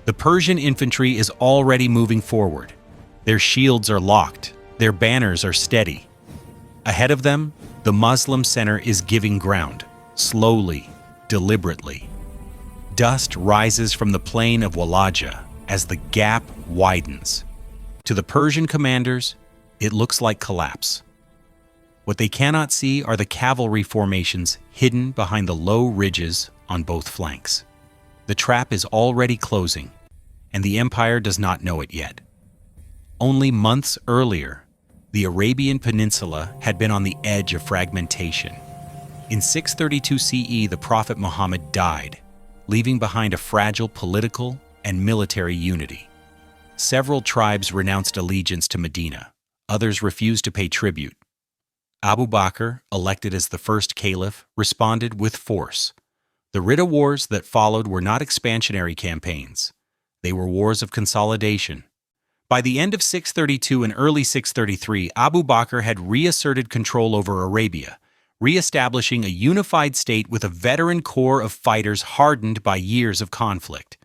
The Persian infantry is already moving forward. Their shields are locked, their banners are steady. Ahead of them, the Muslim center is giving ground, slowly, deliberately. Dust rises from the plain of Walaja as the gap widens. To the Persian commanders, it looks like collapse. What they cannot see are the cavalry formations hidden behind the low ridges on both flanks. The trap is already closing, and the empire does not know it yet. Only months earlier, the Arabian Peninsula had been on the edge of fragmentation. In 632 CE, the Prophet Muhammad died, leaving behind a fragile political and military unity. Several tribes renounced allegiance to Medina. Others refused to pay tribute. Abu Bakr, elected as the first caliph, responded with force. The Ridda Wars that followed were not expansionary campaigns. They were wars of consolidation. By the end of 632 and early 633, Abu Bakr had reasserted control over Arabia, re-establishing a unified state with a veteran core of fighters hardened by years of conflict.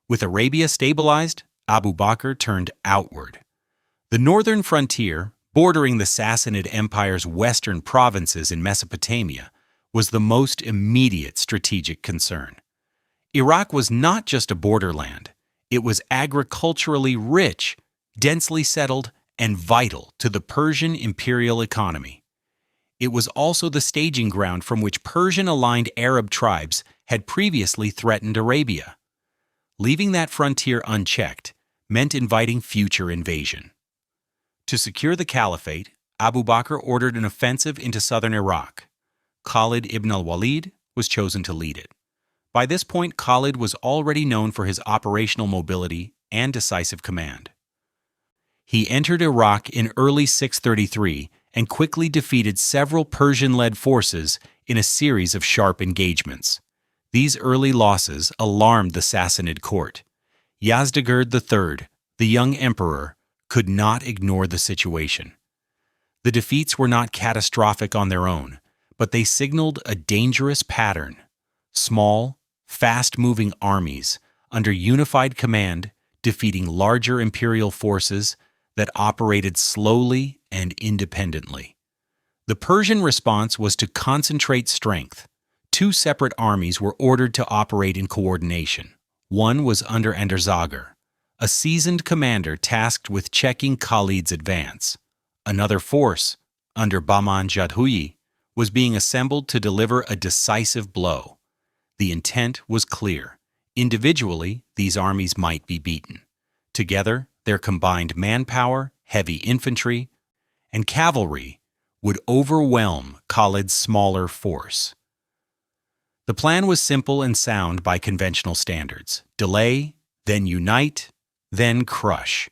With Arabia stabilized, Abu Bakr turned outward. The northern frontier, bordering the Sassanid Empire's western provinces in Mesopotamia, was the most immediate strategic concern. Iraq was not just a borderland. It was agriculturally rich, densely settled, and vital to the Persian imperial economy. It was also the staging ground from which Persian-aligned Arab tribes had previously threatened Arabia. Leaving that frontier unchecked meant inviting future invasion. To secure the Caliphate, Abu Bakr ordered an offensive into southern Iraq. Khalid ibn al-Walid was chosen to lead it. By this point, Khalid was already known for his operational mobility and decisive command. He entered Iraq in early 633 and quickly defeated several Persian-led forces in a series of sharp engagements. These early losses alarmed the Sassanid court. Yazdegerd III, the young emperor, could not ignore the situation. The defeats were not catastrophic on their own, but they signaled a dangerous pattern. Small, fast-moving armies under unified command defeating larger imperial forces that operated slowly and independently. The Persian response was to concentrate strength. Two separate armies were ordered to operate in coordination. One was under Andarzaghar, a seasoned commander tasked with checking Khalid's advance. Another force, under Bahman Jadhuyi, was being assembled to deliver a decisive blow. The intent was clear. Individually, these armies might be beaten. Together, their combined manpower, heavy infantry, and cavalry would overwhelm Khalid's smaller force. The plan was simple and sound by conventional standards. Delay, then unite, then crush.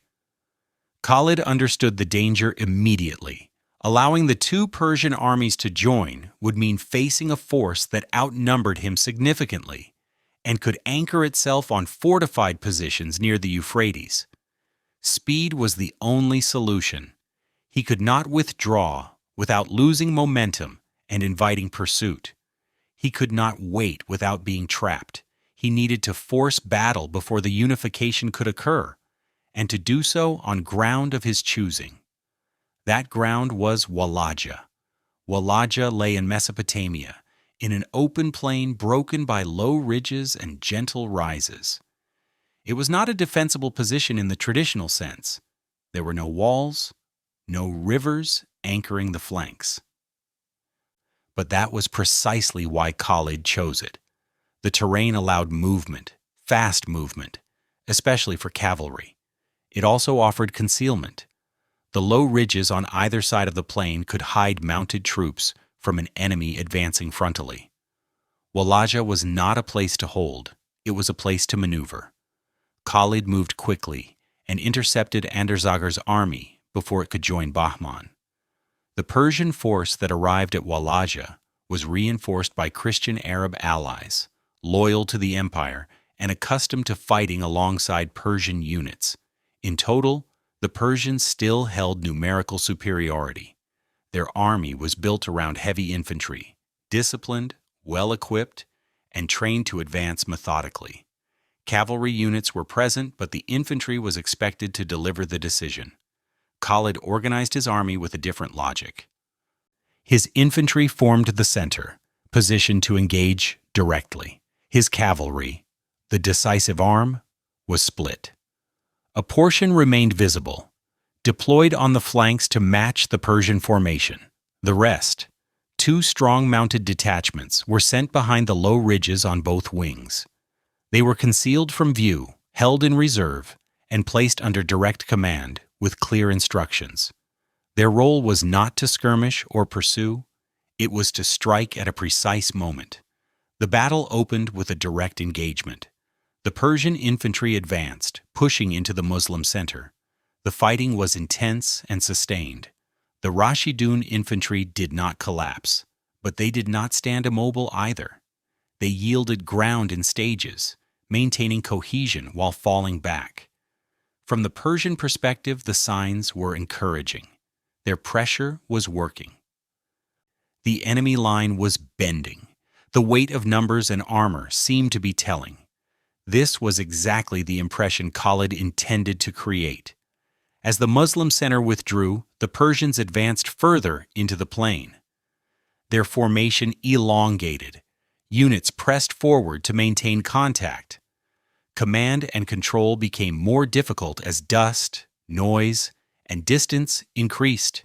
Khalid understood the danger immediately. Allowing the two Persian armies to join would mean facing a force that outnumbered him significantly and could anchor itself on fortified positions near the Euphrates. Speed was the only solution. He could not withdraw without losing momentum and inviting pursuit. He could not wait without being trapped. He needed to force battle before the unification could occur, and to do so on ground of his choosing. That ground was Walaja. Walaja lay in Mesopotamia, in an open plain broken by low ridges and gentle rises. It was not a defensible position in the traditional sense. There were no walls, no rivers anchoring the flanks. But that was precisely why Khalid chose it. The terrain allowed movement, fast movement, especially for cavalry. It also offered concealment. The low ridges on either side of the plain could hide mounted troops from an enemy advancing frontally. Walaja was not a place to hold, it was a place to maneuver. Khalid moved quickly and intercepted Andarzaghar's army before it could join Bahman. The Persian force that arrived at Walaja was reinforced by Christian Arab allies, loyal to the empire and accustomed to fighting alongside Persian units. In total, the Persians still held numerical superiority. Their army was built around heavy infantry, disciplined, well-equipped, and trained to advance methodically. Cavalry units were present, but the infantry was expected to deliver the decision. Khalid organized his army with a different logic. His infantry formed the center, positioned to engage directly. His cavalry, the decisive arm, was split. A portion remained visible, deployed on the flanks to match the Persian formation. The rest, two strong mounted detachments, were sent behind the low ridges on both wings. They were concealed from view, held in reserve, and placed under direct command with clear instructions. Their role was not to skirmish or pursue, it was to strike at a precise moment. The battle opened with a direct engagement. The Persian infantry advanced, pushing into the Muslim center. The fighting was intense and sustained. The Rashidun infantry did not collapse, but they did not stand immobile either. They yielded ground in stages, maintaining cohesion while falling back. From the Persian perspective, the signs were encouraging. Their pressure was working. The enemy line was bending. The weight of numbers and armor seemed to be telling. This was exactly the impression Khalid intended to create. As the Muslim center withdrew, the Persians advanced further into the plain. Their formation elongated. Units pressed forward to maintain contact. Command and control became more difficult as dust, noise, and distance increased.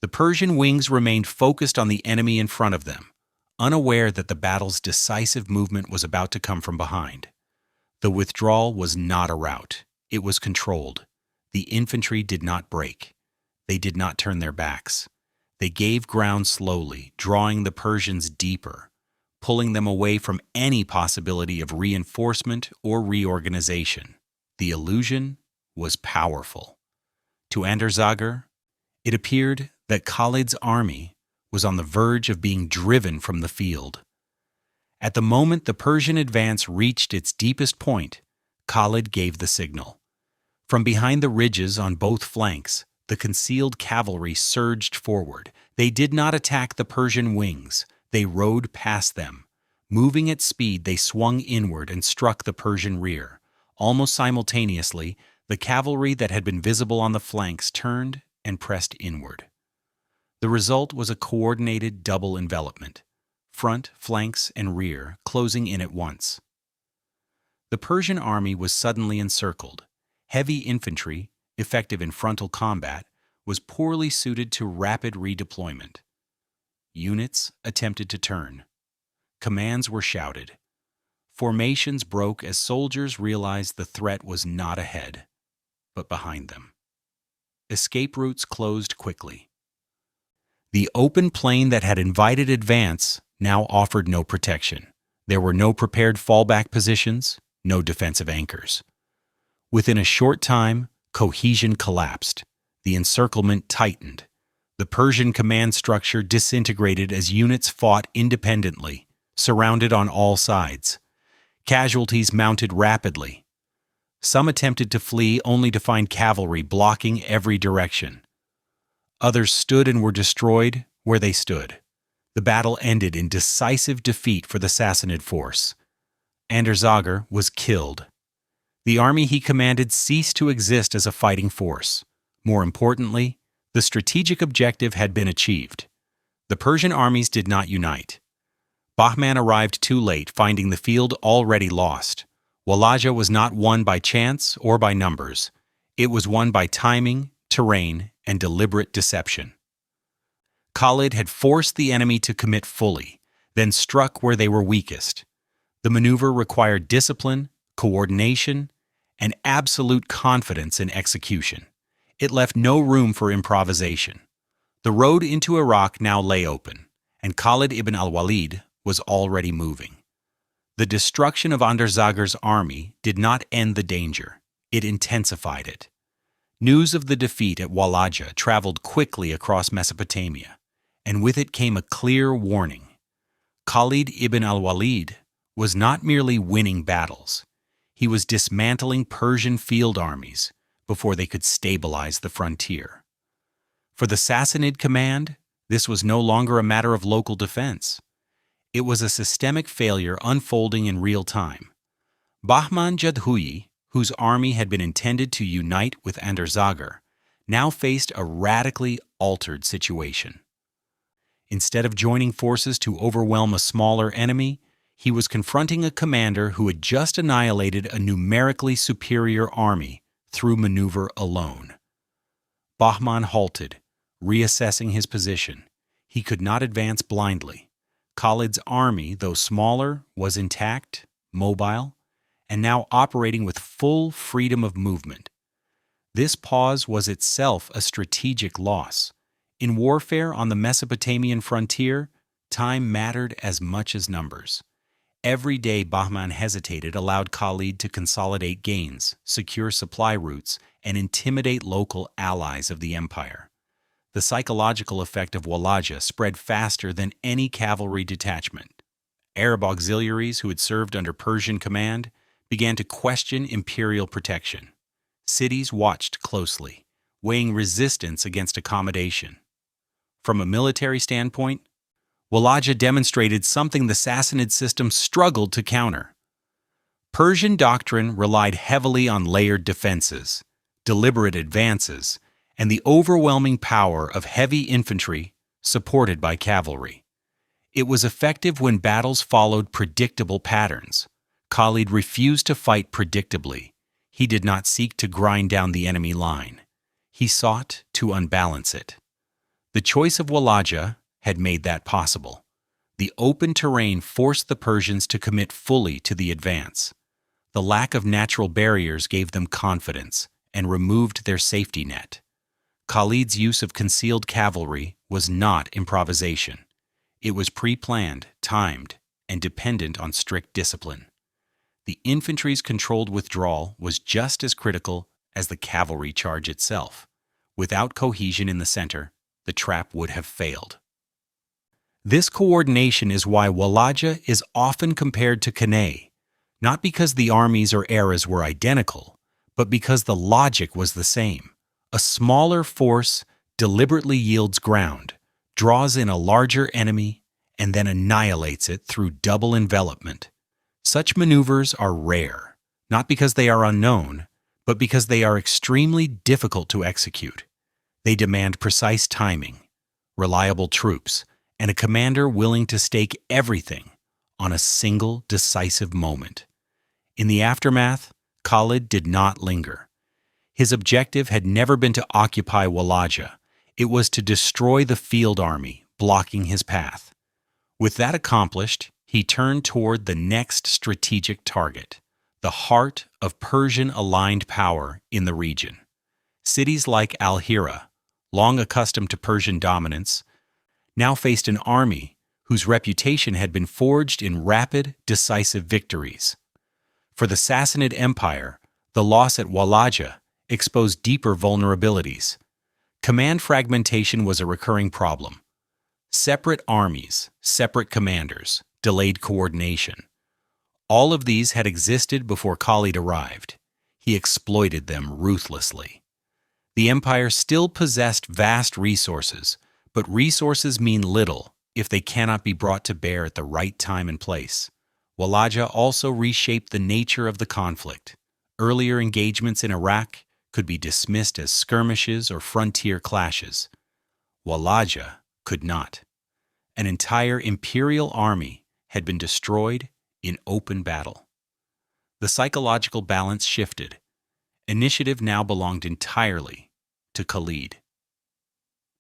The Persian wings remained focused on the enemy in front of them, unaware that the battle's decisive movement was about to come from behind. The withdrawal was not a rout. It was controlled. The infantry did not break. They did not turn their backs. They gave ground slowly, drawing the Persians deeper, pulling them away from any possibility of reinforcement or reorganization. The illusion was powerful. To Andarzaghar, it appeared that Khalid's army was on the verge of being driven from the field. At the moment the Persian advance reached its deepest point, Khalid gave the signal. From behind the ridges on both flanks, the concealed cavalry surged forward. They did not attack the Persian wings. They rode past them. Moving at speed, they swung inward and struck the Persian rear. Almost simultaneously, the cavalry that had been visible on the flanks turned and pressed inward. The result was a coordinated double envelopment, front, flanks, and rear closing in at once. The Persian army was suddenly encircled. Heavy infantry, effective in frontal combat, was poorly suited to rapid redeployment. Units attempted to turn. Commands were shouted. Formations broke as soldiers realized the threat was not ahead, but behind them. Escape routes closed quickly. The open plain that had invited advance now offered no protection. There were no prepared fallback positions, no defensive anchors. Within a short time, cohesion collapsed. The encirclement tightened. The Persian command structure disintegrated as units fought independently, surrounded on all sides. Casualties mounted rapidly. Some attempted to flee only to find cavalry blocking every direction. Others stood and were destroyed where they stood. The battle ended in decisive defeat for the Sassanid force. Andarzaghar was killed. The army he commanded ceased to exist as a fighting force. More importantly, the strategic objective had been achieved. The Persian armies did not unite. Bahman arrived too late, finding the field already lost. Walaja was not won by chance or by numbers. It was won by timing, terrain, and deliberate deception. Khalid had forced the enemy to commit fully, then struck where they were weakest. The maneuver required discipline, coordination, and absolute confidence in execution. It left no room for improvisation. The road into Iraq now lay open, and Khalid ibn al-Walid was already moving. The destruction of Andarzaghar's army did not end the danger. It intensified it. News of the defeat at Walaja traveled quickly across Mesopotamia, and with it came a clear warning. Khalid ibn al-Walid was not merely winning battles. He was dismantling Persian field armies before they could stabilize the frontier. For the Sassanid command, this was no longer a matter of local defense. It was a systemic failure unfolding in real time. Bahman Jadhuyi, whose army had been intended to unite with Andarzaghar, now faced a radically altered situation. Instead of joining forces to overwhelm a smaller enemy, he was confronting a commander who had just annihilated a numerically superior army through maneuver alone. Bahman halted, reassessing his position. He could not advance blindly. Khalid's army, though smaller, was intact, mobile, and now operating with full freedom of movement. This pause was itself a strategic loss. In warfare on the Mesopotamian frontier, time mattered as much as numbers. Every day Bahman hesitated allowed Khalid to consolidate gains, secure supply routes, and intimidate local allies of the empire. The psychological effect of Walaja spread faster than any cavalry detachment. Arab auxiliaries who had served under Persian command began to question imperial protection. Cities watched closely, weighing resistance against accommodation. From a military standpoint, Walaja demonstrated something the Sassanid system struggled to counter. Persian doctrine relied heavily on layered defenses, deliberate advances, and the overwhelming power of heavy infantry supported by cavalry. It was effective when battles followed predictable patterns. Khalid refused to fight predictably. He did not seek to grind down the enemy line. He sought to unbalance it. The choice of Walaja had made that possible. The open terrain forced the Persians to commit fully to the advance. The lack of natural barriers gave them confidence and removed their safety net. Khalid's use of concealed cavalry was not improvisation. It was pre-planned, timed, and dependent on strict discipline. The infantry's controlled withdrawal was just as critical as the cavalry charge itself. Without cohesion in the center, the trap would have failed. This coordination is why Walaja is often compared to Cannae, not because the armies or eras were identical, but because the logic was the same. A smaller force deliberately yields ground, draws in a larger enemy, and then annihilates it through double envelopment. Such maneuvers are rare, not because they are unknown, but because they are extremely difficult to execute. They demand precise timing, reliable troops, and a commander willing to stake everything on a single decisive moment. In the aftermath, Khalid did not linger. His objective had never been to occupy Walaja. It was to destroy the field army blocking his path. With that accomplished, he turned toward the next strategic target, the heart of Persian-aligned power in the region. Cities like Al-Hira, long accustomed to Persian dominance, now faced an army whose reputation had been forged in rapid, decisive victories. For the Sassanid Empire, the loss at Walaja exposed deeper vulnerabilities. Command fragmentation was a recurring problem. Separate armies, separate commanders, delayed coordination. All of these had existed before Khalid arrived. He exploited them ruthlessly. The empire still possessed vast resources, but resources mean little if they cannot be brought to bear at the right time and place. Walaja also reshaped the nature of the conflict. Earlier engagements in Iraq could be dismissed as skirmishes or frontier clashes. Walaja could not. An entire imperial army had been destroyed in open battle. The psychological balance shifted. Initiative now belonged entirely to Khalid.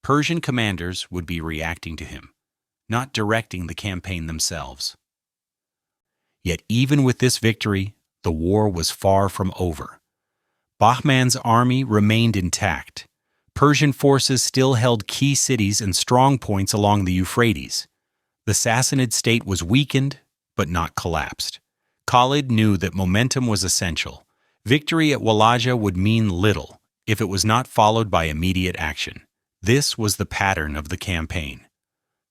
Persian commanders would be reacting to him, not directing the campaign themselves. Yet even with this victory, the war was far from over. Bahman's army remained intact. Persian forces still held key cities and strong points along the Euphrates. The Sassanid state was weakened, but not collapsed. Khalid knew that momentum was essential. Victory at Walaja would mean little if it was not followed by immediate action. This was the pattern of the campaign.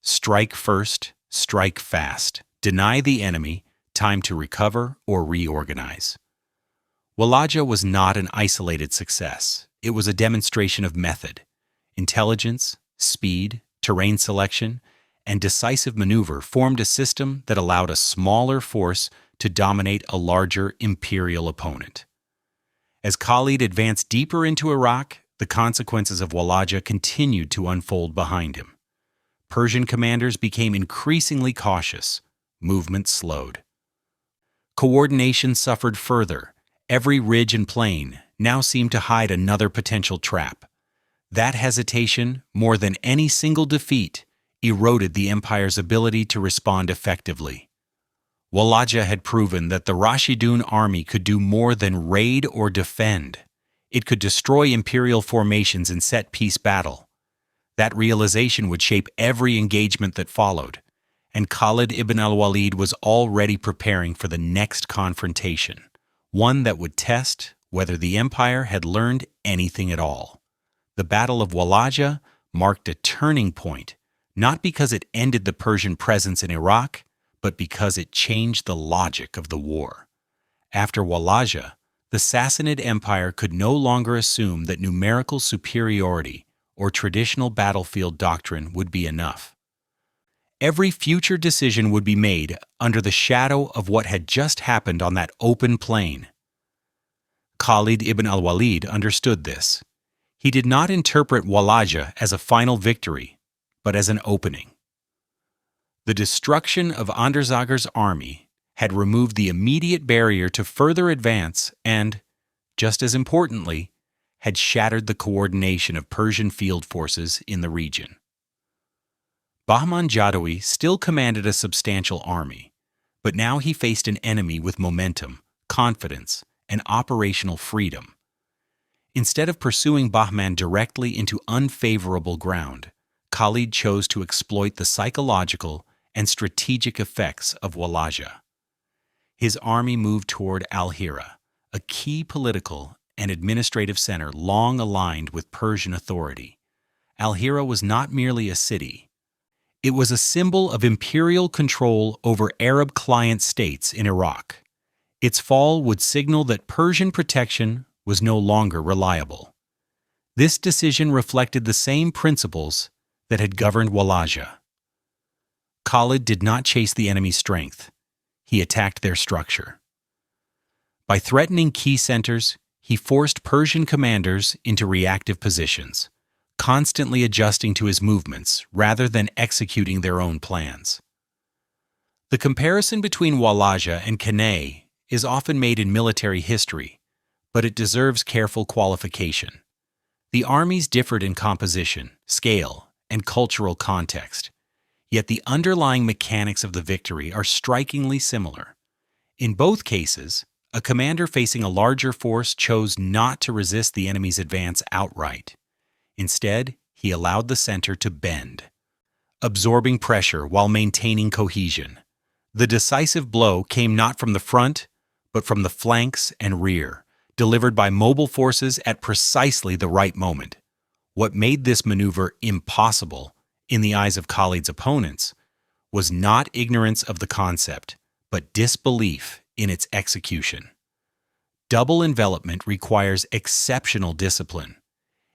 Strike first, strike fast. Deny the enemy time to recover or reorganize. Walaja was not an isolated success. It was a demonstration of method. Intelligence, speed, terrain selection, and decisive maneuver formed a system that allowed a smaller force to dominate a larger imperial opponent. As Khalid advanced deeper into Iraq, the consequences of Walaja continued to unfold behind him. Persian commanders became increasingly cautious. Movement slowed. Coordination suffered further. Every ridge and plain now seemed to hide another potential trap. That hesitation, more than any single defeat, eroded the empire's ability to respond effectively. Walaja had proven that the Rashidun army could do more than raid or defend. It could destroy imperial formations in set-piece battle. That realization would shape every engagement that followed, and Khalid ibn al-Walid was already preparing for the next confrontation, one that would test whether the empire had learned anything at all. The Battle of Walaja marked a turning point, not because it ended the Persian presence in Iraq, but because it changed the logic of the war. After Walaja, the Sassanid Empire could no longer assume that numerical superiority or traditional battlefield doctrine would be enough. Every future decision would be made under the shadow of what had just happened on that open plain. Khalid ibn al-Walid understood this. He did not interpret Walaja as a final victory, but as an opening. The destruction of Andersager's army had removed the immediate barrier to further advance and, just as importantly, had shattered the coordination of Persian field forces in the region. Bahman Jadawi still commanded a substantial army, but now he faced an enemy with momentum, confidence, and operational freedom. Instead of pursuing Bahman directly into unfavorable ground, Khalid chose to exploit the psychological and strategic effects of Walaja. His army moved toward Al-Hira, a key political and administrative center long aligned with Persian authority. Al-Hira was not merely a city. It was a symbol of imperial control over Arab client states in Iraq. Its fall would signal that Persian protection was no longer reliable. This decision reflected the same principles that had governed Walaja. Khalid did not chase the enemy's strength. He attacked their structure. By threatening key centers, he forced Persian commanders into reactive positions, constantly adjusting to his movements rather than executing their own plans. The comparison between Walaja and Cannae is often made in military history, but it deserves careful qualification. The armies differed in composition, scale, and cultural context, yet the underlying mechanics of the victory are strikingly similar. In both cases, a commander facing a larger force chose not to resist the enemy's advance outright. Instead, he allowed the center to bend, absorbing pressure while maintaining cohesion. The decisive blow came not from the front, but from the flanks and rear, delivered by mobile forces at precisely the right moment. What made this maneuver impossible in the eyes of Khalid's opponents was not ignorance of the concept, but disbelief in its execution. Double envelopment requires exceptional discipline.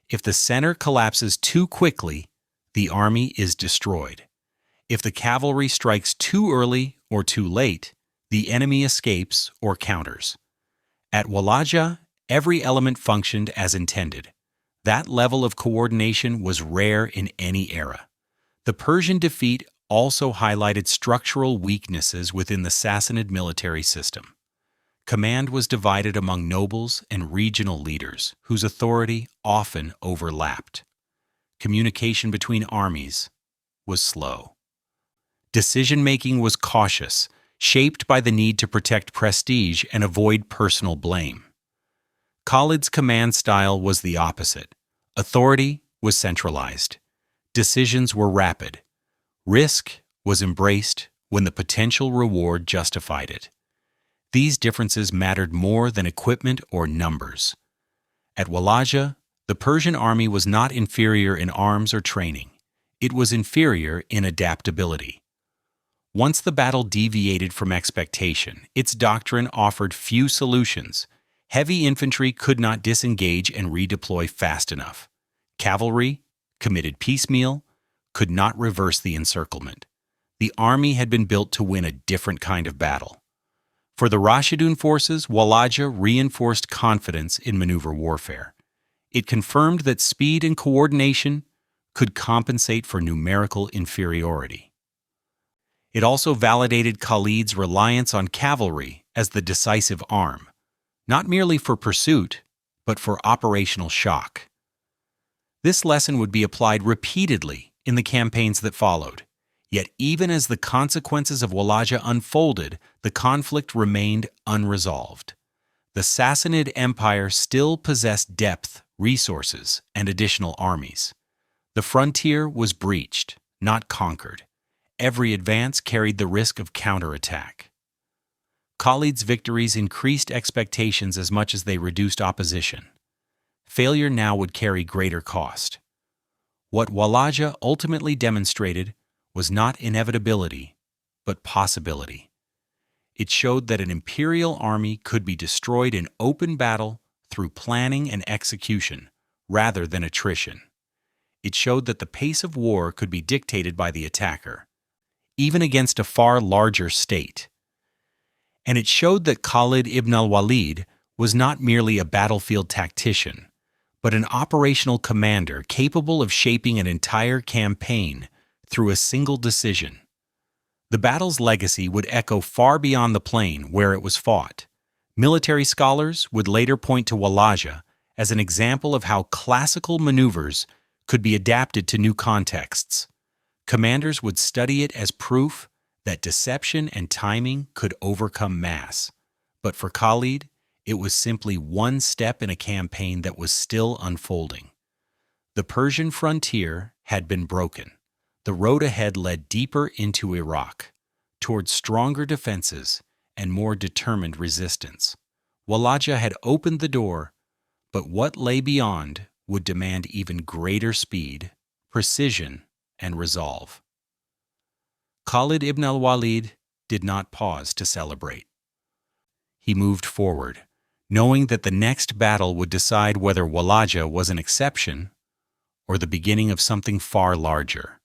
If the center collapses too quickly, the army is destroyed. If the cavalry strikes too early or too late, the enemy escapes or counters. At Walaja, every element functioned as intended. That level of coordination was rare in any era. The Persian defeat also highlighted structural weaknesses within the Sassanid military system. Command was divided among nobles and regional leaders, whose authority often overlapped. Communication between armies was slow. Decision-making was cautious, shaped by the need to protect prestige and avoid personal blame. Khalid's command style was the opposite. Authority was centralized. Decisions were rapid. Risk was embraced when the potential reward justified it. These differences mattered more than equipment or numbers. At Walaja, the Persian army was not inferior in arms or training. It was inferior in adaptability. Once the battle deviated from expectation, its doctrine offered few solutions. Heavy infantry could not disengage and redeploy fast enough. Cavalry, committed piecemeal, could not reverse the encirclement. The army had been built to win a different kind of battle. For the Rashidun forces, Walaja reinforced confidence in maneuver warfare. It confirmed that speed and coordination could compensate for numerical inferiority. It also validated Khalid's reliance on cavalry as the decisive arm, not merely for pursuit, but for operational shock. This lesson would be applied repeatedly in the campaigns that followed. Yet even as the consequences of Walaja unfolded, the conflict remained unresolved. The Sassanid Empire still possessed depth, resources, and additional armies. The frontier was breached, not conquered. Every advance carried the risk of counterattack. Khalid's victories increased expectations as much as they reduced opposition. Failure now would carry greater cost. What Walaja ultimately demonstrated was not inevitability, but possibility. It showed that an imperial army could be destroyed in open battle through planning and execution, rather than attrition. It showed that the pace of war could be dictated by the attacker, even against a far larger state. And it showed that Khalid ibn al-Walid was not merely a battlefield tactician, but an operational commander capable of shaping an entire campaign through a single decision. The battle's legacy would echo far beyond the plain where it was fought. Military scholars would later point to Walaja as an example of how classical maneuvers could be adapted to new contexts. Commanders would study it as proof that deception and timing could overcome mass. But for Khalid, it was simply one step in a campaign that was still unfolding. The Persian frontier had been broken. The road ahead led deeper into Iraq, towards stronger defenses and more determined resistance. Walaja had opened the door, but what lay beyond would demand even greater speed, precision, and resolve. Khalid ibn al-Walid did not pause to celebrate. He moved forward, knowing that the next battle would decide whether Walaja was an exception or the beginning of something far larger.